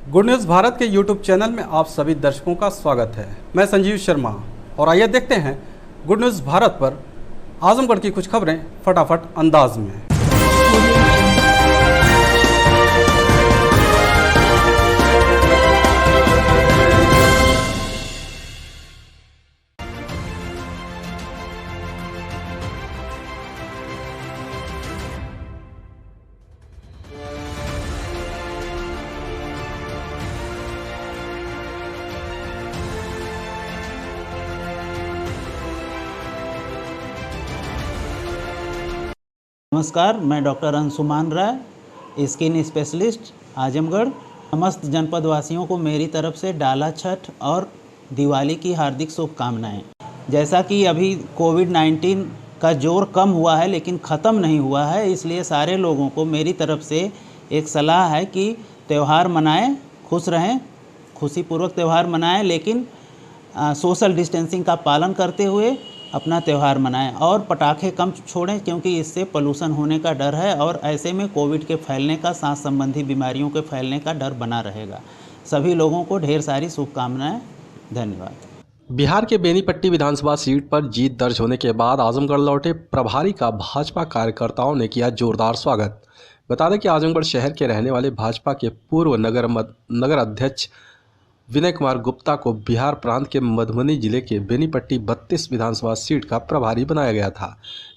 Good news Bharat के YouTube channel में आप सभी दर्शकों का स्वागत है। मैं संजीव शर्मा और आइए देखते हैं गुड न्यूज़ भारत पर आजमगढ़ की कुछ खबरें फटाफट अंदाज में। नमस्कार, मैं डॉक्टर अंशुमान राय, स्किन स्पेशलिस्ट आजमगढ़। समस्त जनपद वासियों को मेरी तरफ से डाला छठ और दिवाली की हार्दिक शुभकामनाएं। जैसा कि अभी कोविड-19 का जोर कम हुआ है लेकिन ख़त्म नहीं हुआ है, इसलिए सारे लोगों को मेरी तरफ से एक सलाह है कि त्यौहार मनाएं, खुश रहें, खुशीपूर्वक त्यौहार मनाएं, लेकिन सोशल डिस्टेंसिंग का पालन करते हुए अपना त्यौहार मनाएं और पटाखे कम छोड़ें, क्योंकि इससे पोल्यूशन होने का डर है और ऐसे में कोविड के फैलने का, सांस संबंधी बीमारियों के फैलने का डर बना रहेगा। सभी लोगों को ढेर सारी शुभकामनाएं। धन्यवाद। बिहार के बेनीपट्टी विधानसभा सीट पर जीत दर्ज होने के बाद आजमगढ़ लौटे प्रभारी का भाजपा कार्यकर्ताओं ने किया जोरदार स्वागत। बता दें कि आजमगढ़ शहर के रहने वाले भाजपा के पूर्व नगर अध्यक्ष विनय कुमार गुप्ता को बिहार प्रांत के मधुबनी जिले के बेनीपट्टी 32 विधानसभा सीट का प्रभारी बनाया गया था।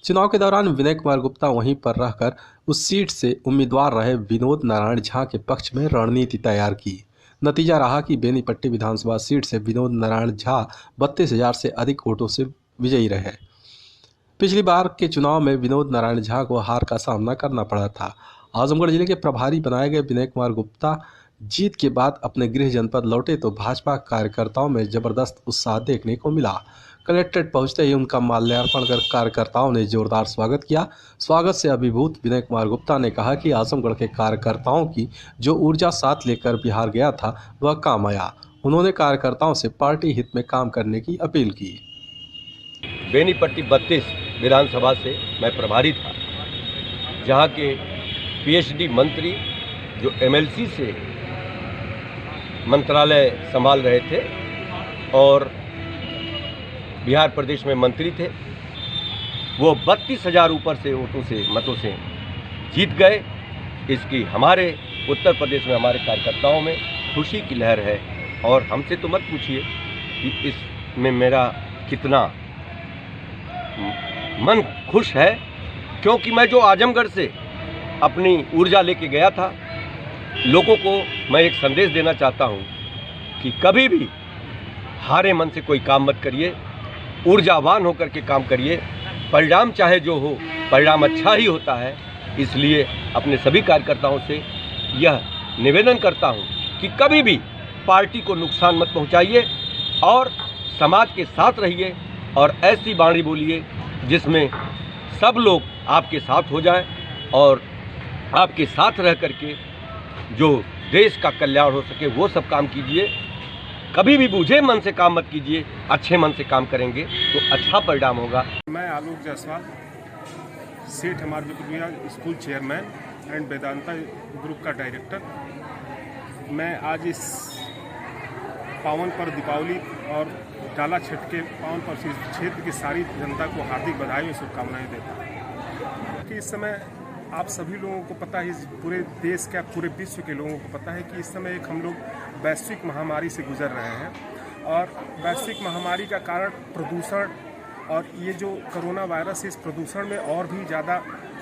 चुनाव के दौरान विनय कुमार गुप्ता वहीं पर रहकर उस सीट से उम्मीदवार रहे विनोद नारायण झा के पक्ष में रणनीति तैयार की। नतीजा रहा कि बेनीपट्टी विधानसभा सीट से विनोद नारायण झा 32,000 से अधिक वोटों से विजयी रहे। पिछली बार के चुनाव में विनोद नारायण झा को हार का सामना करना पड़ा था। आजमगढ़ जिले के प्रभारी बनाए गए विनय कुमार गुप्ता जीत के बाद अपने गृह जनपद लौटे तो भाजपा कार्यकर्ताओं में जबरदस्त उत्साह देखने को मिला। कलेक्ट्रेट पहुंचते ही उनका माल्यार्पण कर कार्यकर्ताओं ने जोरदार स्वागत किया। स्वागत से अभिभूत विनय कुमार गुप्ता ने कहा कि आजमगढ़ के कार्यकर्ताओं की जो ऊर्जा साथ लेकर बिहार गया था वह काम आया। उन्होंने कार्यकर्ताओं से पार्टी हित में काम करने की अपील की। बेनीपट्टी 32 विधानसभा से मैं प्रभारी था, जहाँ के पीएचडी मंत्री जो एमएलसी से मंत्रालय संभाल रहे थे और बिहार प्रदेश में मंत्री थे, वो 32,000 ऊपर से वोटों से मतों से जीत गए। इसकी हमारे उत्तर प्रदेश में हमारे कार्यकर्ताओं में खुशी की लहर है और हमसे तो मत पूछिए कि इसमें मेरा कितना मन खुश है, क्योंकि मैं जो आजमगढ़ से अपनी ऊर्जा लेके गया था, लोगों को मैं एक संदेश देना चाहता हूं कि कभी भी हारे मन से कोई काम मत करिए, ऊर्जावान होकर के काम करिए। परिणाम चाहे जो हो, परिणाम अच्छा ही होता है। इसलिए अपने सभी कार्यकर्ताओं से यह निवेदन करता हूं कि कभी भी पार्टी को नुकसान मत पहुंचाइए और समाज के साथ रहिए और ऐसी वाणी बोलिए जिसमें सब लोग आपके साथ हो जाएं और आपके साथ रह करके जो देश का कल्याण हो सके वो सब काम कीजिए। कभी भी बूझे मन से काम मत कीजिए, अच्छे मन से काम करेंगे तो अच्छा परिणाम होगा। मैं आलोक जायसवाल, सेठ हमारे school chairman and Vedanta group का डायरेक्टर। मैं आज इस पावन पर दीपावली और डाला छठ के पावन पर क्षेत्र की सारी जनता को हार्दिक बधाई और शुभकामनाएं देता हूँ कि इस समय आप सभी लोगों को पता है, पूरे देश का, पूरे विश्व के लोगों को पता है कि इस समय एक हम लोग वैश्विक महामारी से गुजर रहे हैं और वैश्विक महामारी का कारण प्रदूषण और ये जो कोरोना वायरस इस प्रदूषण में और भी ज़्यादा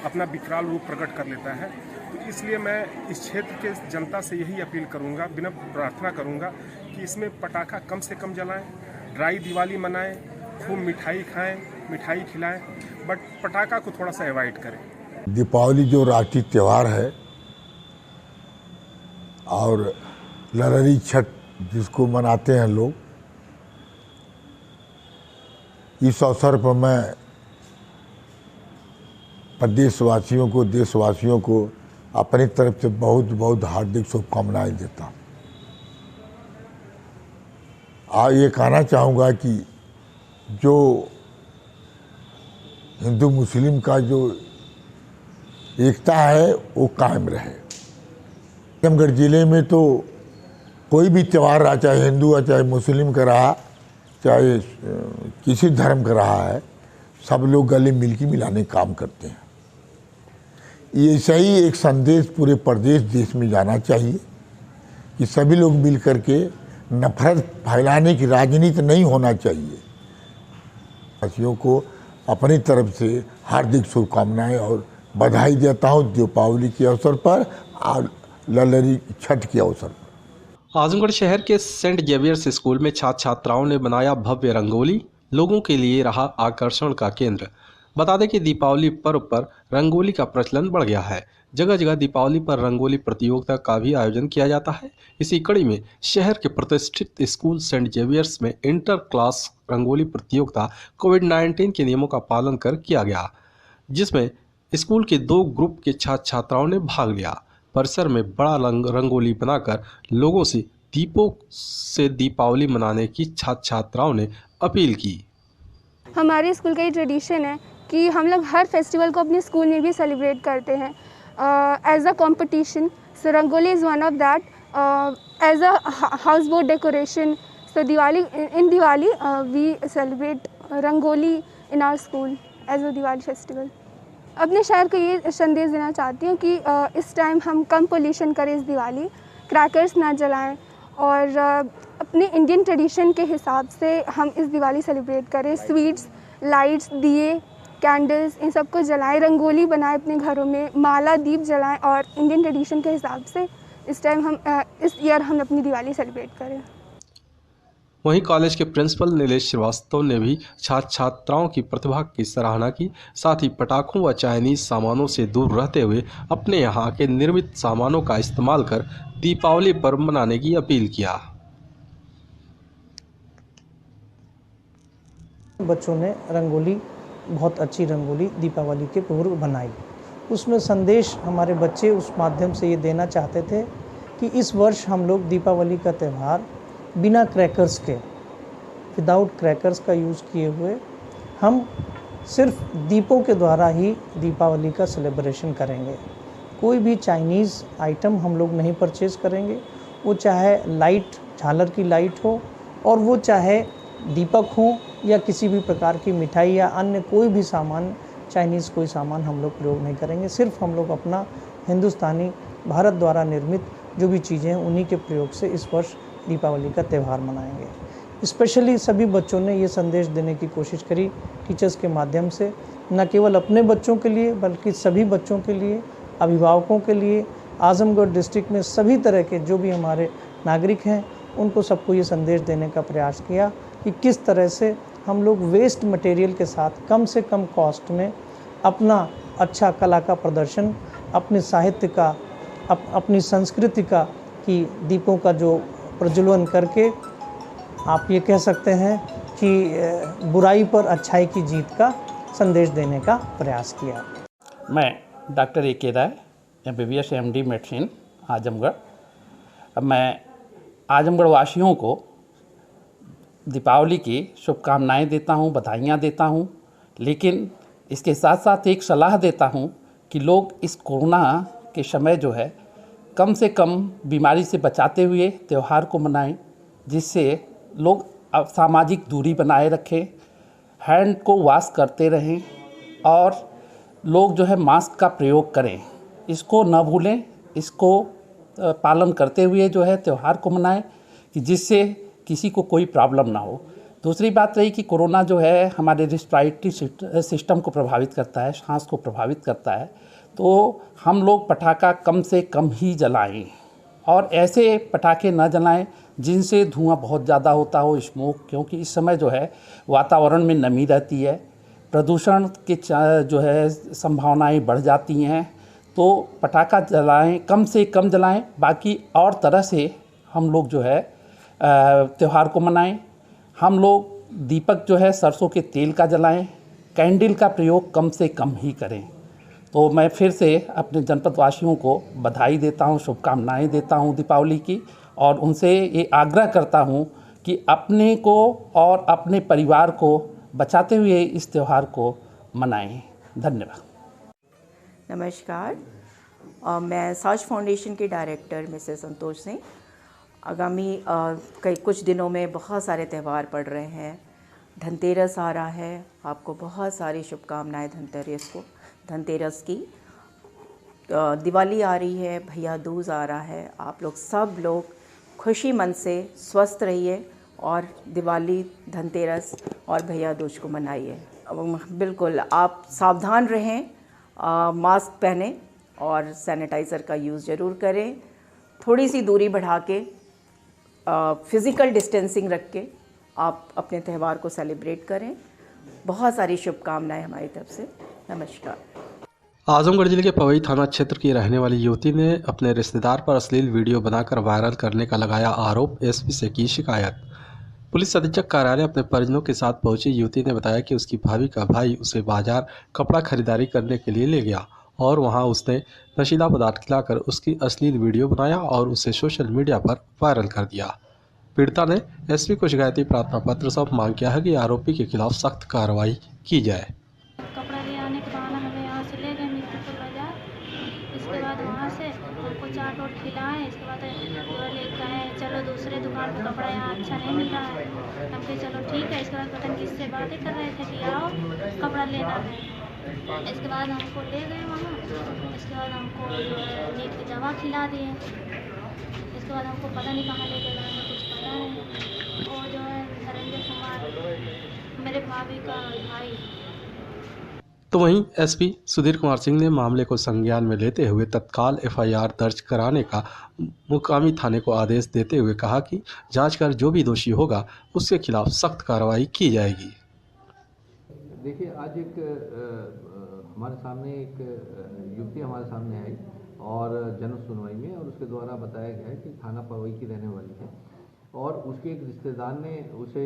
अपना विकराल रूप प्रकट कर लेता है। तो इसलिए मैं इस क्षेत्र के जनता से यही अपील करूँगा, विनम्र प्रार्थना करूँगा कि इसमें पटाखा कम से कम जलाएँ, ड्राई दिवाली मनाएँ, खूब मिठाई खाएँ, मिठाई खिलाएँ, बट पटाखा को थोड़ा सा अवॉइड करें। दीपावली जो राष्ट्रीय त्यौहार है और लररी छठ जिसको मनाते हैं लोग, इस अवसर पर मैं प्रदेशवासियों को, देशवासियों को अपनी तरफ से बहुत बहुत हार्दिक शुभकामनाएं देता हूँ। ये कहना चाहूँगा कि जो हिंदू मुस्लिम का जो एकता है वो कायम रहे। आजमगढ़ जिले में तो कोई भी त्यौहार रहा, चाहे हिंदू है चाहे मुस्लिम का रहा, चाहे किसी धर्म का रहा है, सब लोग गले मिलके मिलाने का काम करते हैं। ये सही एक संदेश पूरे प्रदेश देश में जाना चाहिए कि सभी लोग मिल करके नफरत फैलाने की राजनीति नहीं होना चाहिए। वासियों को अपनी तरफ से हार्दिक शुभकामनाएं और बधाई देता हूँ दीपावली के अवसर पर और ललरी छठ के अवसर पर। आजमगढ़ शहर के सेंट जेवियर्स स्कूल में छात्र छात्राओं ने बनाया भव्य रंगोली, लोगों के लिए रहा आकर्षण का केंद्र। बता दें कि दीपावली पर्व पर रंगोली का प्रचलन बढ़ गया है। जगह जगह दीपावली पर रंगोली प्रतियोगिता का भी आयोजन किया जाता है। इसी कड़ी में शहर के प्रतिष्ठित स्कूल सेंट जेवियर्स में इंटर क्लास रंगोली प्रतियोगिता कोविड-19 के नियमों का पालन कर किया गया, जिसमें स्कूल के 2 ग्रुप के छात्र छात्राओं ने भाग लिया। परिसर में बड़ा रंगोली बनाकर लोगों से दीपों से दीपावली मनाने की छात्र छात्राओं ने अपील की। हमारे स्कूल का ये ट्रेडिशन है कि हम लोग हर फेस्टिवल को अपने स्कूल में भी सेलिब्रेट करते हैं as a competition. So rangoli is one of that, as a house boat decoration. So Diwali we celebrate rangoli in our school as a Diwali festival. अपने शहर को ये संदेश देना चाहती हूँ कि इस टाइम हम कम पोल्यूशन करें इस दिवाली, क्रैकर्स ना जलाएं और अपने इंडियन ट्रेडिशन के हिसाब से हम इस दिवाली सेलिब्रेट करें। स्वीट्स, लाइट्स, दिए, कैंडल्स, इन सबको जलाएं, रंगोली बनाएं अपने घरों में, माला, दीप जलाएं और इंडियन ट्रेडिशन के हिसाब से इस टाइम इस ईयर हम अपनी दिवाली सेलिब्रेट करें। वहीं कॉलेज के प्रिंसिपल नीलेश श्रीवास्तव ने भी छात्र छात्राओं की प्रतिभा की सराहना की। साथ ही पटाखों व चाइनीज सामानों से दूर रहते हुए अपने यहाँ के निर्मित सामानों का इस्तेमाल कर दीपावली पर्व मनाने की अपील किया। बच्चों ने रंगोली, बहुत अच्छी रंगोली दीपावली के पूर्व बनाई। उसमें संदेश हमारे बच्चे उस माध्यम से ये देना चाहते थे कि इस वर्ष हम लोग दीपावली का त्यौहार बिना क्रैकर्स के, विदाउट क्रैकर्स का यूज़ किए हुए, हम सिर्फ दीपों के द्वारा ही दीपावली का सेलिब्रेशन करेंगे। कोई भी चाइनीज़ आइटम हम लोग नहीं परचेज़ करेंगे, वो चाहे लाइट, झालर की लाइट हो और वो चाहे दीपक हो या किसी भी प्रकार की मिठाई या अन्य कोई भी सामान, चाइनीज़ कोई सामान हम लोग प्रयोग नहीं करेंगे। सिर्फ हम लोग अपना हिंदुस्तानी, भारत द्वारा निर्मित जो भी चीज़ें हैं उन्हीं के प्रयोग से इस वर्ष दीपावली का त्यौहार मनाएंगे। स्पेशली सभी बच्चों ने ये संदेश देने की कोशिश करी टीचर्स के माध्यम से, न केवल अपने बच्चों के लिए बल्कि सभी बच्चों के लिए, अभिभावकों के लिए। आजमगढ़ डिस्ट्रिक्ट में सभी तरह के जो भी हमारे नागरिक हैं उनको सबको ये संदेश देने का प्रयास किया कि किस तरह से हम लोग वेस्ट मटेरियल के साथ कम से कम कॉस्ट में अपना अच्छा कला का प्रदर्शन, अपने साहित्य का, अपनी संस्कृति का कि दीपों का जो प्रज्वलन करके आप ये कह सकते हैं कि बुराई पर अच्छाई की जीत का संदेश देने का प्रयास किया। मैं डॉक्टर ए.के. राय, MBBS MD मेडिसिन, आजमगढ़। मैं आजमगढ़ वासियों को दीपावली की शुभकामनाएं देता हूं, बधाइयां देता हूं, लेकिन इसके साथ साथ एक सलाह देता हूं कि लोग इस कोरोना के समय जो है कम से कम बीमारी से बचाते हुए त्यौहार को मनाएं, जिससे लोग सामाजिक दूरी बनाए रखें, हैंड को वॉश करते रहें और लोग जो है मास्क का प्रयोग करें। इसको न भूलें, इसको पालन करते हुए जो है त्यौहार को मनाएं कि जिससे किसी को कोई प्रॉब्लम ना हो। दूसरी बात रही कि कोरोना जो है हमारे रेस्पिरेटरी सिस्टम को प्रभावित करता है, सांस को प्रभावित करता है, तो हम लोग पटाखा कम से कम ही जलाएं और ऐसे पटाखे न जलाएं जिनसे धुआं बहुत ज़्यादा होता हो, स्मोक, क्योंकि इस समय जो है वातावरण में नमी रहती है, प्रदूषण के जो है संभावनाएं बढ़ जाती हैं। तो पटाखा जलाएं, कम से कम जलाएं, बाकी और तरह से हम लोग जो है त्यौहार को मनाएं। हम लोग दीपक जो है सरसों के तेल का जलाएं, कैंडल का प्रयोग कम से कम ही करें। तो मैं फिर से अपने जनपद वासियों को बधाई देता हूं, शुभकामनाएं देता हूं दीपावली की, और उनसे ये आग्रह करता हूं कि अपने को और अपने परिवार को बचाते हुए इस त्यौहार को मनाएं। धन्यवाद। नमस्कार, मैं साज फाउंडेशन के डायरेक्टर मिसेस संतोष सिंह। आगामी कुछ दिनों में बहुत सारे त्यौहार पड़ रहे हैं। धनतेरस आ रहा है, आपको बहुत सारी शुभकामनाएं धनतेरस की। दिवाली आ रही है, भैया दूज आ रहा है। आप लोग सब लोग खुशी मन से स्वस्थ रहिए और दिवाली, धनतेरस और भैया दूज को मनाइए। बिल्कुल आप सावधान रहें, मास्क पहनें और सैनिटाइज़र का यूज़ ज़रूर करें। थोड़ी सी दूरी बढ़ा के, फिज़िकल डिस्टेंसिंग रख के आप अपने त्यौहार को सेलिब्रेट करें। बहुत सारी शुभकामनाएं हमारी तरफ से। नमस्कार। आजमगढ़ जिले के पवई थाना क्षेत्र की रहने वाली युवती ने अपने रिश्तेदार पर अश्लील वीडियो बनाकर वायरल करने का लगाया आरोप। एसपी से की शिकायत। पुलिस अधीक्षक कार्यालय अपने परिजनों के साथ पहुंची युवती ने बताया कि उसकी भाभी का भाई उसे बाजार कपड़ा खरीदारी करने के लिए ले गया और वहां उसने नशीला पदार्थ खिलाकर उसकी अश्लील वीडियो बनाया और उसे सोशल मीडिया पर वायरल कर दिया। पीड़िता ने एसपी को शिकायती प्रार्थना पत्र सौंप मांग किया है कि आरोपी के खिलाफ सख्त कार्रवाई की जाए। कपड़ा ले आने के बहाना हमें यहाँ से ले गए मिर्जापुर बाजार। इसके बाद वहाँ से हमको चाट वोट खिलाए। इसके बाद बोले कहे चलो दूसरे दुकान पर कपड़ा यहाँ अच्छा नहीं मिल रहा है। हम कहे चलो ठीक है। इसके बाद पता नहीं किससे बातें कर रहे थे कि आओ कपड़ा लेना है। इसके बाद हमको ले गए वहाँ। इसके बाद हमको नींद की दवा खिला दिए। इसके बाद हमको पता नहीं कहाँ ले गए, हमें कुछ पता नहीं। और जो है धनंजय कुमार मेरे भाभी का भाई। तो वहीं एसपी सुधीर कुमार सिंह ने मामले को संज्ञान में लेते हुए तत्काल एफआईआर दर्ज कराने का मुकामी थाने को आदेश देते हुए कहा कि जांच कर जो भी दोषी होगा उसके खिलाफ सख्त कार्रवाई की जाएगी। देखिए, आज एक हमारे सामने एक युवती हमारे सामने आई और जन सुनवाई में, और उसके द्वारा बताया गया है कि थाना पवई की रहने वाली है और उसके एक रिश्तेदार ने उसे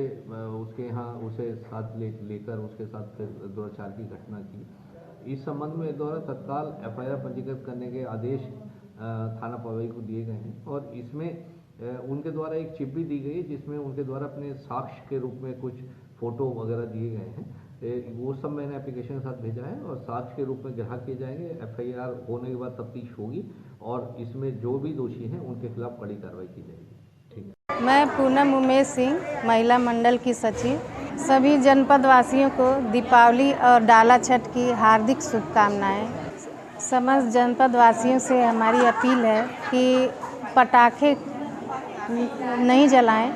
उसके यहाँ उसे साथ लेकर उसके साथ फिर दुराचार की घटना की। इस संबंध में द्वारा तत्काल एफआईआर पंजीकृत करने के आदेश थाना पवई को दिए गए हैं और इसमें उनके द्वारा एक चिप भी दी गई है जिसमें उनके द्वारा अपने साक्ष्य के रूप में कुछ फ़ोटो वगैरह दिए गए हैं। वो सब मैंने एप्लीकेशन के साथ भेजा है और साक्ष्य के रूप में ग्राह्य किए जाएंगे। एफआईआर होने के बाद तफ्तीश होगी और इसमें जो भी दोषी हैं उनके खिलाफ कड़ी कार्रवाई की जाएगी। ठीक। मैं पूनम उमेश सिंह, महिला मंडल की सचिव। सभी जनपद वासियों को दीपावली और डाला छठ की हार्दिक शुभकामनाएं। समस्त जनपद वासियों से हमारी अपील है कि पटाखे नहीं जलाएं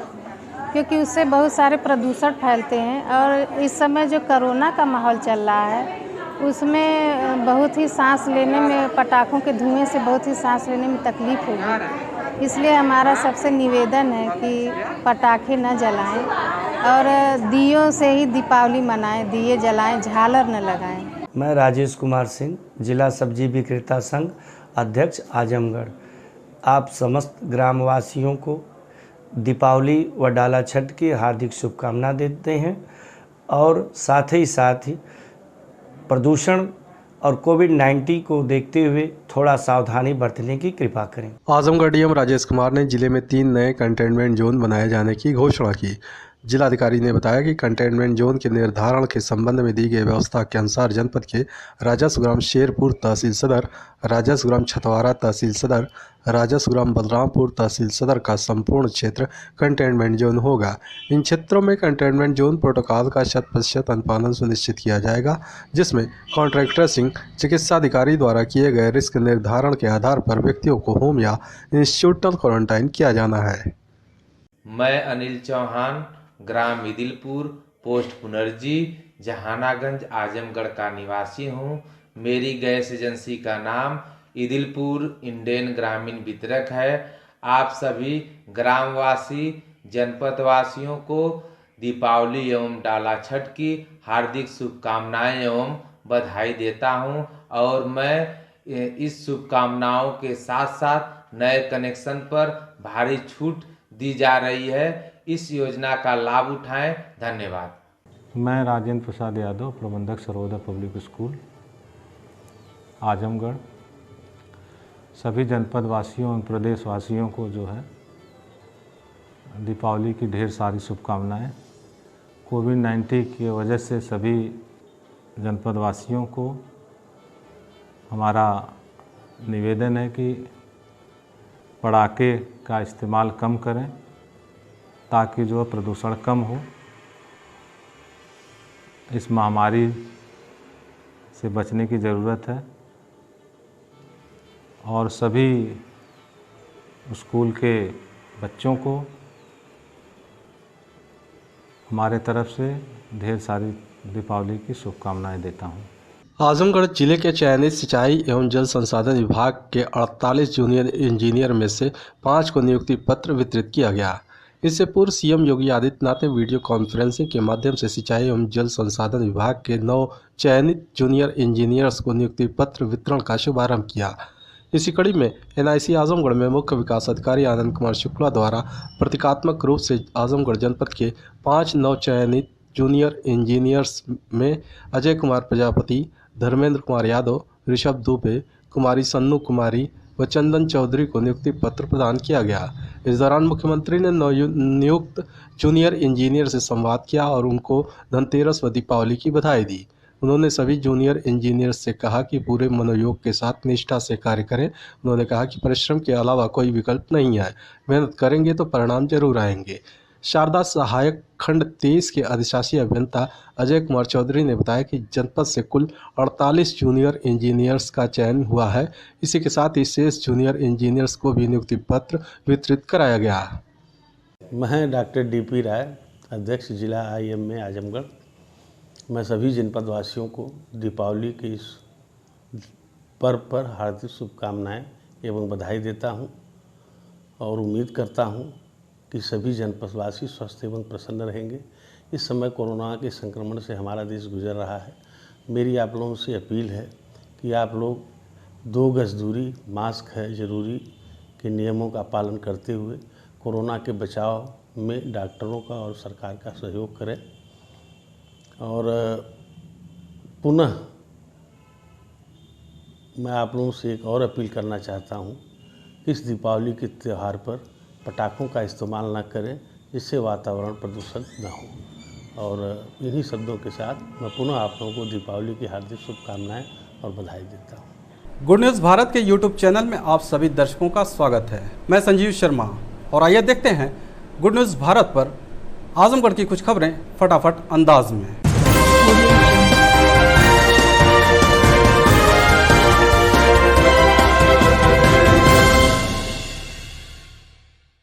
क्योंकि उससे बहुत सारे प्रदूषण फैलते हैं और इस समय जो कोरोना का माहौल चल रहा है उसमें बहुत ही सांस लेने में, पटाखों के धुएं से बहुत ही सांस लेने में तकलीफ होगी। इसलिए हमारा सबसे निवेदन है कि पटाखे न जलाएं और दियों से ही दीपावली मनाएं, दिए जलाएं, झालर न लगाएं। मैं राजेश कुमार सिंह, जिला सब्जी विक्रेता संघ अध्यक्ष आजमगढ़। आप समस्त ग्रामवासियों को दीपावली व डाला छठ की हार्दिक शुभकामना देते हैं और साथ ही प्रदूषण और कोविड-19 को देखते हुए थोड़ा सावधानी बरतने की कृपा करें। आजमगढ़ डीएम राजेश कुमार ने जिले में 3 नए कंटेनमेंट जोन बनाए जाने की घोषणा की। जिलाधिकारी ने बताया कि कंटेनमेंट जोन के निर्धारण के संबंध में दी गई व्यवस्था के अनुसार जनपद के राजस्वग्राम शेरपुर तहसील सदर, राजस्वग्राम छतवारा तहसील सदर, राजस्वग्राम बलरामपुर तहसील सदर का संपूर्ण क्षेत्र कंटेनमेंट जोन होगा। इन क्षेत्रों में कंटेनमेंट जोन प्रोटोकॉल का 100% अनुपालन सुनिश्चित किया जाएगा, जिसमें कॉन्ट्रैक्ट ट्रेसिंग चिकित्सा अधिकारी द्वारा किए गए रिस्क निर्धारण के आधार पर व्यक्तियों को होम या इंस्टीट्यूशनल क्वारंटाइन किया जाना है। मैं अनिल चौहान, ग्राम इदिलपुर, पोस्ट पुनर्जी, जहानागंज, आजमगढ़ का निवासी हूँ। मेरी गैस एजेंसी का नाम इदिलपुर इंडेन ग्रामीण वितरक है। आप सभी ग्रामवासी जनपदवासियों को दीपावली एवं डाला छठ की हार्दिक शुभकामनाएं एवं बधाई देता हूं और मैं इस शुभकामनाओं के साथ साथ नए कनेक्शन पर भारी छूट दी जा रही है। इस योजना का लाभ उठाएं। धन्यवाद। मैं राजेंद्र प्रसाद यादव, प्रबंधक सर्वोदय पब्लिक स्कूल आजमगढ़। सभी जनपद वासियों और प्रदेशवासियों को जो है दीपावली की ढेर सारी शुभकामनाएं। कोविड-19 की वजह से सभी जनपद वासियों को हमारा निवेदन है कि पटाखे का इस्तेमाल कम करें ताकि जो प्रदूषण कम हो। इस महामारी से बचने की ज़रूरत है और सभी स्कूल के बच्चों को हमारे तरफ से ढेर सारी दीपावली की शुभकामनाएं देता हूं। आजमगढ़ जिले के चयनित सिंचाई एवं जल संसाधन विभाग के 48 जूनियर इंजीनियर में से 5 को नियुक्ति पत्र वितरित किया गया। इससे पूर्व सीएम योगी आदित्यनाथ ने वीडियो कॉन्फ्रेंसिंग के माध्यम से सिंचाई एवं जल संसाधन विभाग के 9 चयनित जूनियर इंजीनियर्स को नियुक्ति पत्र वितरण का शुभारंभ किया। इसी कड़ी में एनआईसी आजमगढ़ में मुख्य विकास अधिकारी आनंद कुमार शुक्ला द्वारा प्रतीकात्मक रूप से आजमगढ़ जनपद के 5 नव चयनित जूनियर इंजीनियर्स में अजय कुमार प्रजापति, धर्मेंद्र कुमार यादव, ऋषभ दुबे, कुमारी सन्नू कुमारी व चंदन चौधरी को नियुक्ति पत्र प्रदान किया गया। इस दौरान मुख्यमंत्री ने नवनियुक्त जूनियर इंजीनियर से संवाद किया और उनको धनतेरस व दीपावली की बधाई दी। उन्होंने सभी जूनियर इंजीनियर्स से कहा कि पूरे मनोयोग के साथ निष्ठा से कार्य करें। उन्होंने कहा कि परिश्रम के अलावा कोई विकल्प नहीं है, मेहनत करेंगे तो परिणाम जरूर आएंगे। शारदा सहायक खंड 23 के अधिशासी अभियंता अजय कुमार चौधरी ने बताया कि जनपद से कुल 48 जूनियर इंजीनियर्स का चयन हुआ है। इसी के साथ ही शेष जूनियर इंजीनियर्स को भी नियुक्ति पत्र वितरित कराया गया। मैं डॉक्टर DP राय, अध्यक्ष जिला IMA आजमगढ़। मैं सभी जनपद वासियों को दीपावली के इस पर्व पर हार्दिक शुभकामनाएं एवं बधाई देता हूं और उम्मीद करता हूं कि सभी जनपदवासी स्वस्थ एवं प्रसन्न रहेंगे। इस समय कोरोना के संक्रमण से हमारा देश गुजर रहा है। मेरी आप लोगों से अपील है कि आप लोग 2 गज दूरी, मास्क है ज़रूरी के नियमों का पालन करते हुए कोरोना के बचाव में डॉक्टरों का और सरकार का सहयोग करें। और पुनः मैं आप लोगों से एक और अपील करना चाहता हूं कि इस दीपावली के त्यौहार पर पटाखों का इस्तेमाल न करें, जिससे वातावरण प्रदूषण न हो। और इन्हीं शब्दों के साथ मैं पुनः आप लोगों को दीपावली की हार्दिक शुभकामनाएं और बधाई देता हूं। गुड न्यूज़ भारत के यूट्यूब चैनल में आप सभी दर्शकों का स्वागत है। मैं संजीव शर्मा और आइए देखते हैं गुड न्यूज़ भारत पर आजमगढ़ की कुछ खबरें फटाफट अंदाज में।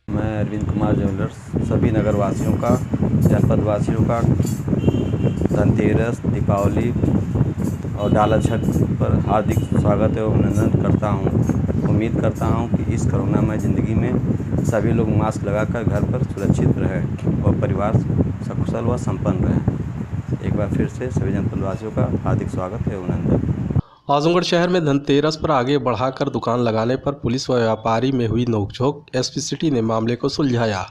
मैं अरविंद कुमार ज्वेलर्स सभी नगरवासियों का, जनपद वासियों का धनतेरस, दीपावली और डाला छठ पर हार्दिक स्वागत एवं अभिनंदन करता हूं। उम्मीद करता हूं कि इस कोरोनामय ज़िंदगी में सभी लोग मास्क लगाकर घर पर सुरक्षित रहें और परिवार सकुशल व संपन्न रहें। एक बार फिर से सभी जनपदवासियों का हार्दिक स्वागत एवं अभिनंदन। आजमगढ़ शहर में धनतेरस पर आगे बढ़ाकर दुकान लगाने पर पुलिस व व्यापारी में हुई नोकझोंक। एसपी सिटी ने मामले को सुलझाया।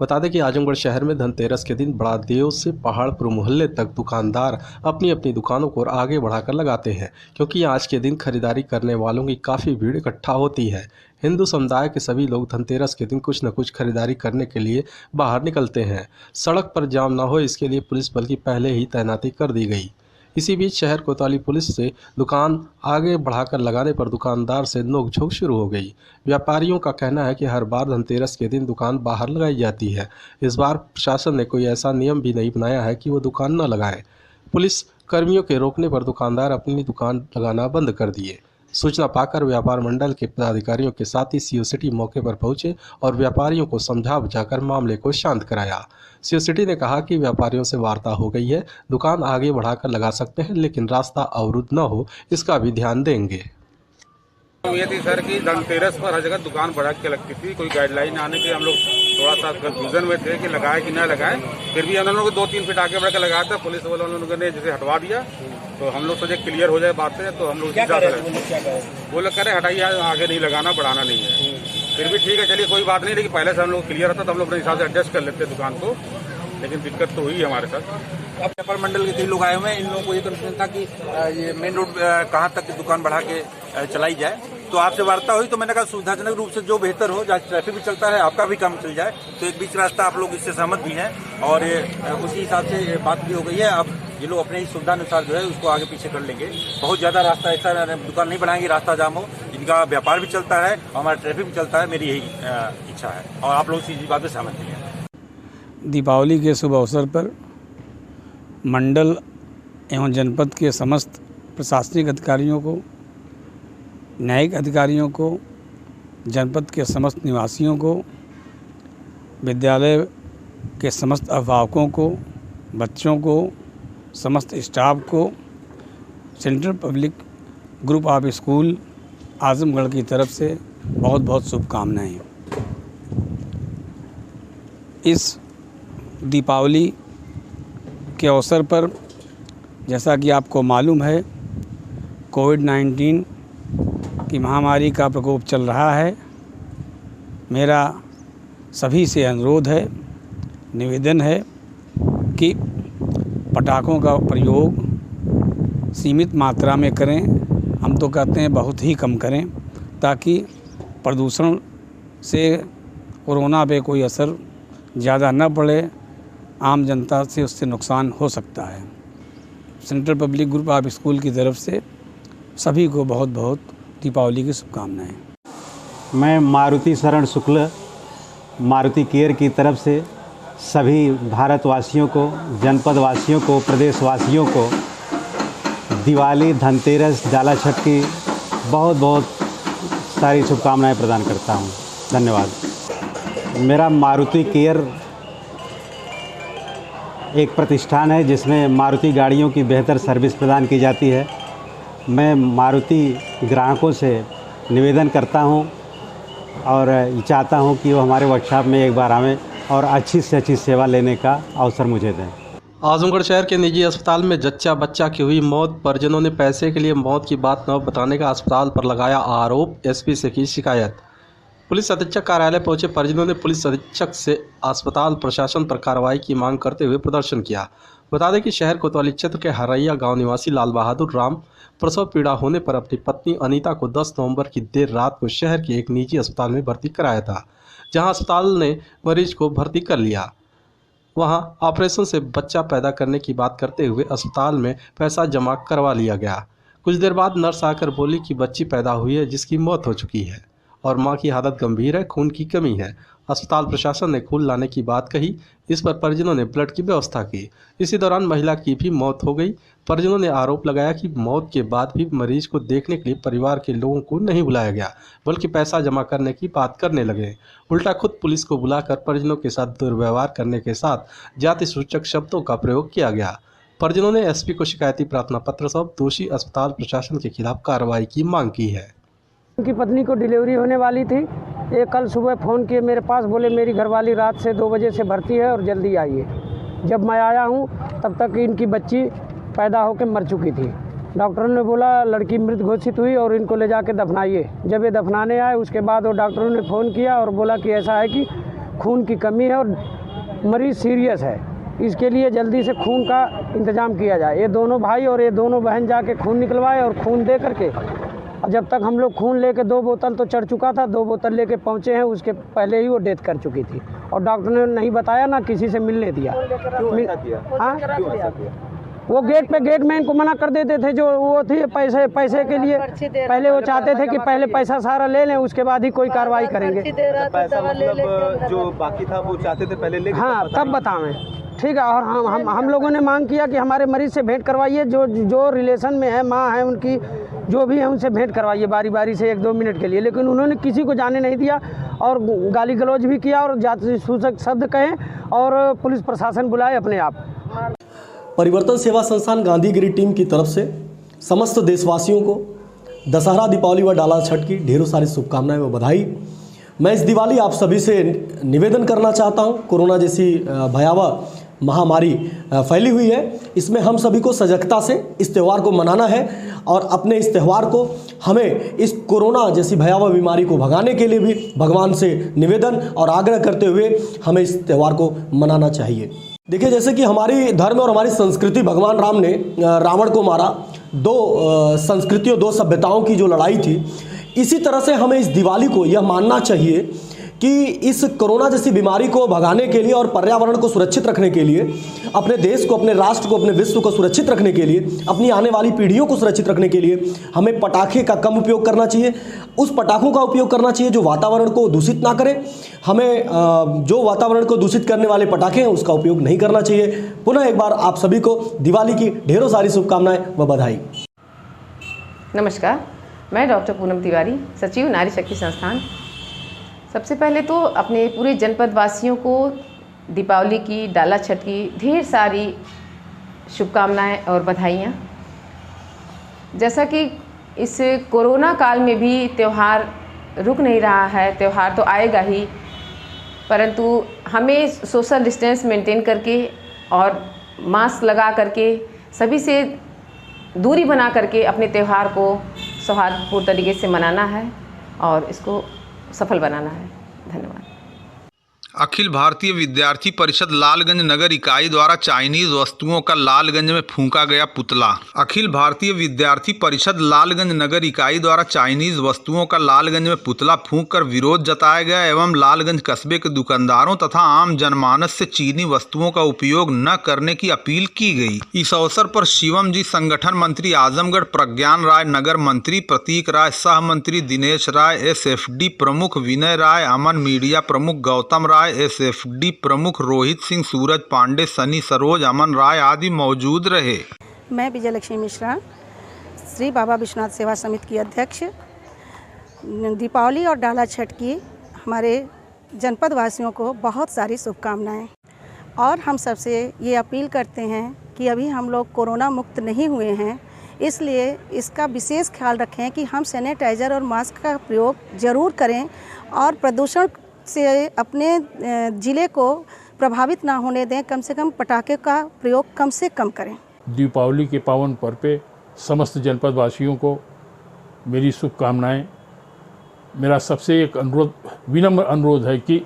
बता दें कि आजमगढ़ शहर में धनतेरस के दिन बड़ा देव से पहाड़पुर मोहल्ले तक दुकानदार अपनी अपनी दुकानों को आगे बढ़ाकर लगाते हैं, क्योंकि आज के दिन खरीदारी करने वालों की काफ़ी भीड़ इकट्ठा होती है। हिंदू समुदाय के सभी लोग धनतेरस के दिन कुछ न कुछ खरीदारी करने के लिए बाहर निकलते हैं। सड़क पर जाम न हो, इसके लिए पुलिस बल की पहले ही तैनाती कर दी गई। इसी बीच शहर कोतवाली पुलिस से दुकान आगे बढ़ाकर लगाने पर दुकानदार से नोकझोंक शुरू हो गई। व्यापारियों का कहना है कि हर बार धनतेरस के दिन दुकान बाहर लगाई जाती है। इस बार प्रशासन ने कोई ऐसा नियम भी नहीं बनाया है कि वो दुकान न लगाएं। पुलिस कर्मियों के रोकने पर दुकानदार अपनी दुकान लगाना बंद कर दिए। सूचना पाकर व्यापार मंडल के पदाधिकारियों के साथ ही सीओ सिटी मौके पर पहुंचे और व्यापारियों को समझा बुझाकर मामले को शांत कराया। सीओ सिटी ने कहा कि व्यापारियों से वार्ता हो गई है, दुकान आगे बढ़ाकर लगा सकते हैं, लेकिन रास्ता अवरुद्ध न हो इसका भी ध्यान देंगे। ये थी सर कि धनतेरस पर हर जगह दुकान बढ़ा के लगती थी, कोई गाइडलाइन आने के हम लोग थोड़ा सा कंफ्यूजन में थे कि लगाए कि न लगाए। फिर भी उन्होंने 2-3 फीट आगे बढ़ के लगाया था। पुलिस वालों ने जैसे हटवा दिया तो हम लोग सोचे क्लियर हो जाए बातें, तो हम लोग वो लोग कह रहे हटाइए, आगे नहीं लगाना, बढ़ाना नहीं है। फिर भी ठीक है, चलिए कोई बात नहीं, लेकिन पहले से हम लोग क्लियर होता तो हम लोग अपने हिसाब से एडजस्ट कर लेते दुकान को, लेकिन दिक्कत तो हुई है हमारे साथ। व्यापार मंडल के कई लोग आए हुए हैं, इन लोगों को ये कंफ्यूजन था कि ये मेन रोड कहाँ तक दुकान बढ़ा के चलाई जाए। तो आपसे वार्ता हुई तो मैंने कहा सुविधाजनक रूप से जो बेहतर हो, जहाँ ट्रैफिक भी चलता है, आपका भी काम चल जाए, तो एक बीच रास्ता आप लोग इससे सहमत भी हैं और उसी हिसाब से बात भी हो गई है। अब ये लोग अपने ही सुविधानुसार जो है उसको आगे पीछे कर लेंगे। बहुत ज़्यादा रास्ता ऐसा दुकान नहीं बढ़ाएंगे, रास्ता जाम हो, इनका व्यापार भी चलता है और हमारा ट्रैफिक भी चलता है। मेरी यही इच्छा है और आप लोग इसी बात में सहमत नहीं है। दीपावली के शुभ अवसर पर मंडल एवं जनपद के समस्त प्रशासनिक अधिकारियों को, न्यायिक अधिकारियों को, जनपद के समस्त निवासियों को, विद्यालय के समस्त अभिभावकों को, बच्चों को, समस्त स्टाफ को central public group of school Azamgarh की तरफ से बहुत बहुत शुभकामनाएं। इस दीपावली के अवसर पर जैसा कि आपको मालूम है, कोविड-19 की महामारी का प्रकोप चल रहा है। मेरा सभी से अनुरोध है, निवेदन है कि पटाखों का प्रयोग सीमित मात्रा में करें। हम तो कहते हैं बहुत ही कम करें, ताकि प्रदूषण से कोरोना पे कोई असर ज़्यादा न पड़े, आम जनता से उससे नुकसान हो सकता है। Central public group of school की तरफ से सभी को बहुत बहुत दीपावली की शुभकामनाएं। मैं मारुति शरण शुक्ल मारुति केयर की तरफ से सभी भारतवासियों को, जनपद वासियों को, प्रदेशवासियों को दिवाली, धनतेरस, डाला छठ की बहुत बहुत सारी शुभकामनाएं प्रदान करता हूं। धन्यवाद। मेरा मारुति केयर एक प्रतिष्ठान है जिसमें मारुति गाड़ियों की बेहतर सर्विस प्रदान की जाती है। मैं मारुति ग्राहकों से निवेदन करता हूं और चाहता हूं कि वो हमारे वर्कशॉप में एक बार आवें और अच्छी से अच्छी सेवा लेने का अवसर मुझे दें। आजमगढ़ शहर के निजी अस्पताल में जच्चा बच्चा की हुई मौत, परिजनों ने पैसे के लिए मौत की बात न बताने का अस्पताल पर लगाया आरोप, एसपी से की शिकायत। पुलिस अधीक्षक कार्यालय पहुंचे परिजनों ने पुलिस अधीक्षक से अस्पताल प्रशासन पर कार्रवाई की मांग करते हुए प्रदर्शन किया। बता दें कि शहर कोतवाली क्षेत्र के हरैया गांव निवासी लाल बहादुर राम प्रसव पीड़ा होने पर अपनी पत्नी अनीता को 10 नवंबर की देर रात को शहर के एक निजी अस्पताल में भर्ती कराया था, जहां अस्पताल ने मरीज को भर्ती कर लिया। वहां ऑपरेशन से बच्चा पैदा करने की बात करते हुए अस्पताल में पैसा जमा करवा लिया गया। कुछ देर बाद नर्स आकर बोली कि बच्ची पैदा हुई है जिसकी मौत हो चुकी है और मां की हालत गंभीर है, खून की कमी है। अस्पताल प्रशासन ने खून लाने की बात कही। इस पर परिजनों ने ब्लड की व्यवस्था की। इसी दौरान महिला की भी मौत हो गई। परिजनों ने आरोप लगाया कि मौत के बाद भी मरीज को देखने के लिए परिवार के लोगों को नहीं बुलाया गया, बल्कि पैसा जमा करने की बात करने लगे। उल्टा खुद पुलिस को बुलाकर परिजनों के साथ दुर्व्यवहार करने के साथ जाति सूचक शब्दों का प्रयोग किया गया। परिजनों ने एसपी को शिकायती प्रार्थना पत्र सौंप दोषी अस्पताल प्रशासन के खिलाफ कार्रवाई की मांग की है। उनकी पत्नी को डिलीवरी होने वाली थी। ये कल सुबह फ़ोन किए मेरे पास, बोले मेरी घरवाली रात से 2 बजे से भर्ती है और जल्दी आइए। जब मैं आया हूँ तब तक इनकी बच्ची पैदा होकर मर चुकी थी। डॉक्टरों ने बोला लड़की मृत घोषित हुई और इनको ले जाके दफनाइए। जब ये दफनाने आए उसके बाद वो डॉक्टरों ने फ़ोन किया और बोला कि ऐसा है कि खून की कमी है और मरीज़ सीरियस है, इसके लिए जल्दी से खून का इंतज़ाम किया जाए। ये दोनों भाई और ये दोनों बहन जाके खून निकलवाए और खून दे करके जब तक हम लोग खून लेके 2 बोतल तो चढ़ चुका था, 2 बोतल लेके पहुँचे हैं, उसके पहले ही वो डेथ कर चुकी थी और डॉक्टर ने नहीं बताया ना किसी से मिलने दिया। हाँ, वो गेट में इनको मना कर देते थे। जो वो थी पैसे के लिए पहले वो चाहते थे कि पहले पैसा सारा ले लें, उसके बाद ही कोई कार्रवाई करेंगे। पैसा मतलब जो बाकी था वो चाहते थे पहले ले, हाँ तब बतावें, ठीक है। और हम लोगों ने मांग किया कि हमारे मरीज से भेंट करवाइए, जो रिलेशन में है, माँ है उनकी, जो भी है उनसे भेंट करवाइए बारी बारी से 1-2 मिनट के लिए। लेकिन उन्होंने किसी को जाने नहीं दिया और गाली गलौज भी किया और जाति सूचक शब्द कहे और पुलिस प्रशासन बुलाए अपने आप। परिवर्तन सेवा संस्थान गांधीगिरी टीम की तरफ से समस्त देशवासियों को दशहरा, दीपावली व डाला छठ की ढेरों सारी शुभकामनाएं व बधाई। मैं इस दिवाली आप सभी से निवेदन करना चाहता हूं, कोरोना जैसी भयावह महामारी फैली हुई है, इसमें हम सभी को सजगता से इस त्यौहार को मनाना है और अपने इस त्यौहार को हमें इस कोरोना जैसी भयावह बीमारी को भगाने के लिए भी भगवान से निवेदन और आग्रह करते हुए हमें इस त्यौहार को मनाना चाहिए। देखिए, जैसे कि हमारी धर्म और हमारी संस्कृति, भगवान राम ने रावण को मारा, 2 संस्कृतियों, 2 सभ्यताओं की जो लड़ाई थी, इसी तरह से हमें इस दिवाली को यह मानना चाहिए कि इस कोरोना जैसी बीमारी को भगाने के लिए और पर्यावरण को सुरक्षित रखने के लिए, अपने देश को, अपने राष्ट्र को, अपने विश्व को सुरक्षित रखने के लिए, अपनी आने वाली पीढ़ियों को सुरक्षित रखने के लिए हमें पटाखे का कम उपयोग करना चाहिए। उस पटाखों का उपयोग करना चाहिए जो वातावरण को दूषित ना करें। हमें जो वातावरण को दूषित करने वाले पटाखे हैं उसका उपयोग नहीं करना चाहिए। पुनः एक बार आप सभी को दिवाली की ढेरों सारी शुभकामनाएं व बधाई। नमस्कार, मैं डॉक्टर पूनम तिवारी, सचिव नारी शक्ति संस्थान। सबसे पहले तो अपने पूरे जनपद वासियों को दीपावली की, डाला छठ की ढेर सारी शुभकामनाएं और बधाइयाँ। जैसा कि इस कोरोना काल में भी त्यौहार रुक नहीं रहा है, त्यौहार तो आएगा ही, परंतु हमें सोशल डिस्टेंस मेंटेन करके और मास्क लगा करके, सभी से दूरी बना करके अपने त्यौहार को सौहार्दपूर्ण तरीके से मनाना है और इसको सफल बनाना है। धन्यवाद। अखिल भारतीय विद्यार्थी परिषद लालगंज नगर इकाई द्वारा चाइनीज वस्तुओं का लालगंज में फूंका गया पुतला। अखिल भारतीय विद्यार्थी परिषद लालगंज नगर इकाई द्वारा चाइनीज वस्तुओं का लालगंज में पुतला फूंक कर विरोध जताया गया एवं लालगंज कस्बे के दुकानदारों तथा आम जनमानस से चीनी वस्तुओं का उपयोग न करने की अपील की गई। इस अवसर पर शिवम जी संगठन मंत्री आजमगढ़, प्रज्ञान राय नगर मंत्री प्रतीक राय, सह मंत्री दिनेश राय, SFD प्रमुख विनय राय, अमन मीडिया प्रमुख गौतम राय, SFD प्रमुख रोहित सिंह, सूरज पांडे, सनी सरोज, अमन राय आदि मौजूद रहे। मैं विजयलक्ष्मी मिश्रा, श्री बाबा विश्वनाथ सेवा समिति की अध्यक्ष। दीपावली और डाला छठ की हमारे जनपद वासियों को बहुत सारी शुभकामनाएं और हम सबसे ये अपील करते हैं कि अभी हम लोग कोरोना मुक्त नहीं हुए हैं, इसलिए इसका विशेष ख्याल रखें कि हम सैनिटाइज़र और मास्क का प्रयोग ज़रूर करें और प्रदूषण से अपने ज़िले को प्रभावित ना होने दें। कम से कम पटाखे का प्रयोग कम से कम करें। दीपावली के पावन पर्व पे समस्त जनपद वासियों को मेरी शुभकामनाएं। मेरा सबसे एक अनुरोध, विनम्र अनुरोध है कि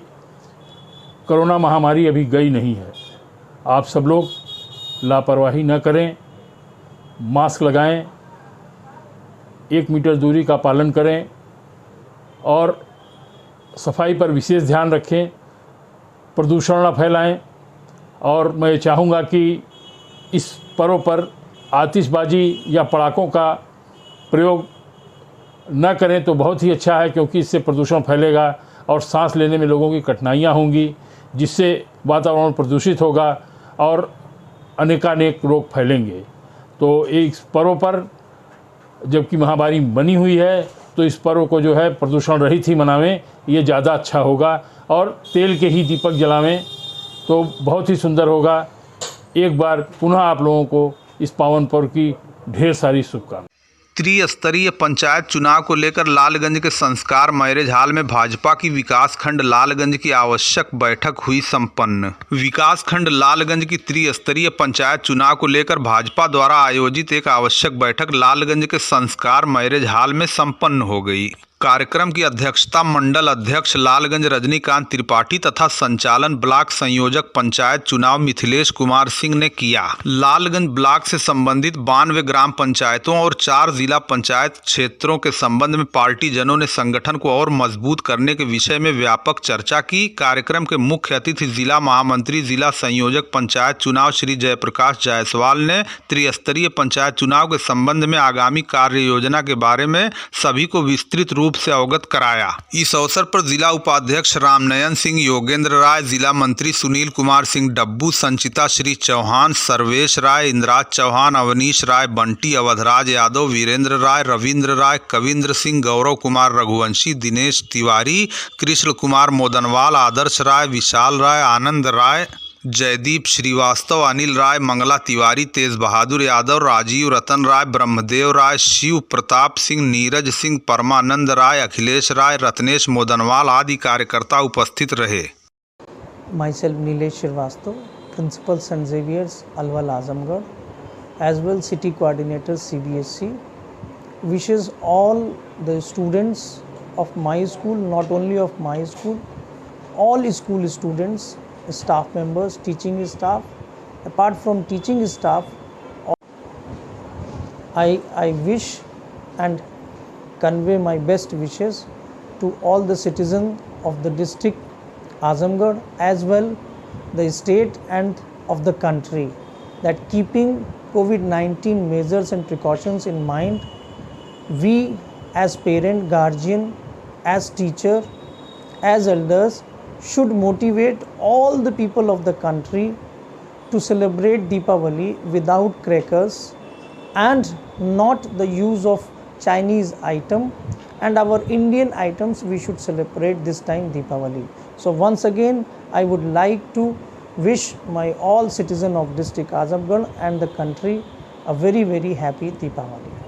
कोरोना महामारी अभी गई नहीं है, आप सब लोग लापरवाही न करें, मास्क लगाएं, 1 मीटर दूरी का पालन करें और सफाई पर विशेष ध्यान रखें, प्रदूषण न फैलाएं। और मैं चाहूँगा कि इस पर्व पर आतिशबाजी या पटाखों का प्रयोग न करें तो बहुत ही अच्छा है, क्योंकि इससे प्रदूषण फैलेगा और सांस लेने में लोगों की कठिनाइयाँ होंगी, जिससे वातावरण प्रदूषित होगा और अनेकानेक रोग फैलेंगे। तो इस पर्व पर जबकि महामारी बनी हुई है तो इस पर्व को जो है प्रदूषण रहित ही मनावें, ये ज़्यादा अच्छा होगा। और तेल के ही दीपक जलावें तो बहुत ही सुंदर होगा। एक बार पुनः आप लोगों को इस पावन पर्व की ढेर सारी शुभकामनाएं। त्रिस्तरीय पंचायत चुनाव को लेकर लालगंज के संस्कार मैरिज हॉल में भाजपा की विकास खंड लालगंज की आवश्यक बैठक हुई संपन्न। विकास खंड लालगंज की त्रिस्तरीय पंचायत चुनाव को लेकर भाजपा द्वारा आयोजित एक आवश्यक बैठक लालगंज के संस्कार मैरिज हॉल में संपन्न हो गई। कार्यक्रम की अध्यक्षता मंडल अध्यक्ष लालगंज रजनीकांत त्रिपाठी तथा संचालन ब्लॉक संयोजक पंचायत चुनाव मिथिलेश कुमार सिंह ने किया। लालगंज ब्लॉक से संबंधित 92 ग्राम पंचायतों और 4 जिला पंचायत क्षेत्रों के संबंध में पार्टी जनों ने संगठन को और मजबूत करने के विषय में व्यापक चर्चा की। कार्यक्रम के मुख्य अतिथि जिला महामंत्री जिला संयोजक पंचायत चुनाव श्री जयप्रकाश जायसवाल ने त्रिस्तरीय पंचायत चुनाव के संबंध में आगामी कार्य योजना के बारे में सभी को विस्तृत रूप से अवगत कराया। इस अवसर पर जिला उपाध्यक्ष रामनयन सिंह, योगेंद्र राय, जिला मंत्री सुनील कुमार सिंह डब्बू, संचिता श्री चौहान, सर्वेश राय, इंद्राज चौहान, अवनीश राय, बंटी, अवधराज यादव, वीरेंद्र राय, रविंद्र राय, कविंद्र सिंह, गौरव कुमार रघुवंशी, दिनेश तिवारी, कृष्ण कुमार मोदनवाल, आदर्श राय, विशाल राय, आनंद राय, जयदीप श्रीवास्तव, अनिल राय, मंगला तिवारी, तेज बहादुर यादव, राजीव रतन राय, ब्रह्मदेव राय, शिव प्रताप सिंह, नीरज सिंह, परमानंद राय, अखिलेश राय, रत्नेश मोदनवाल आदि कार्यकर्ता उपस्थित रहे। Myself Nilesh Srivastava, Principal St. Xavier's, Alwal, Azamgarh, as well City Coordinator CBSC, wishes all the students of my school, not only of my school, all school students, staff members, teaching staff, apart from teaching staff, I wish and convey my best wishes to all the citizens of the district Azamgarh as well the state and of the country that keeping COVID-19 measures and precautions in mind, we as parent, guardian, as teacher, as elders should motivate all the people of the country to celebrate Deepavali without crackers and not the use of Chinese item, and our Indian items we should celebrate this time Deepavali. So once again I would like to wish my all citizen of district Azamgarh and the country a very happy Deepavali.